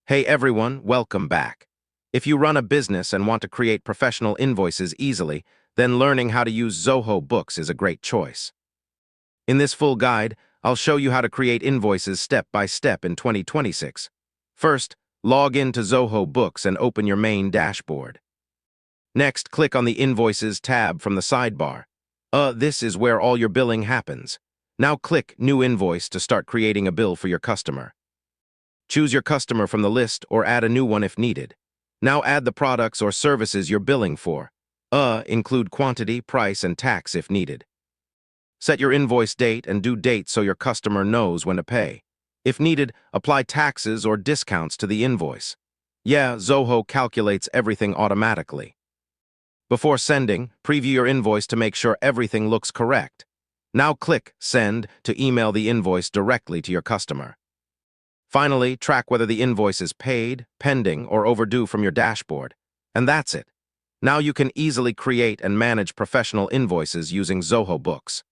Hey everyone, welcome back. If you run a business and want to create professional invoices easily, then learning how to use Zoho Books is a great choice. In this full guide, I'll show you how to create invoices step by step in 2026. First, log in to Zoho Books and open your main dashboard. Next, click on the Invoices tab from the sidebar. This is where all your billing happens. Now click New Invoice to start creating a bill for your customer. Choose your customer from the list or add a new one if needed. Now add the products or services you're billing for. Include quantity, price, and tax if needed. Set your invoice date and due date so your customer knows when to pay. If needed, apply taxes or discounts to the invoice. Yeah, Zoho calculates everything automatically. Before sending, preview your invoice to make sure everything looks correct. Now click Send to email the invoice directly to your customer. Finally, track whether the invoice is paid, pending, or overdue from your dashboard. And that's it. Now you can easily create and manage professional invoices using Zoho Books.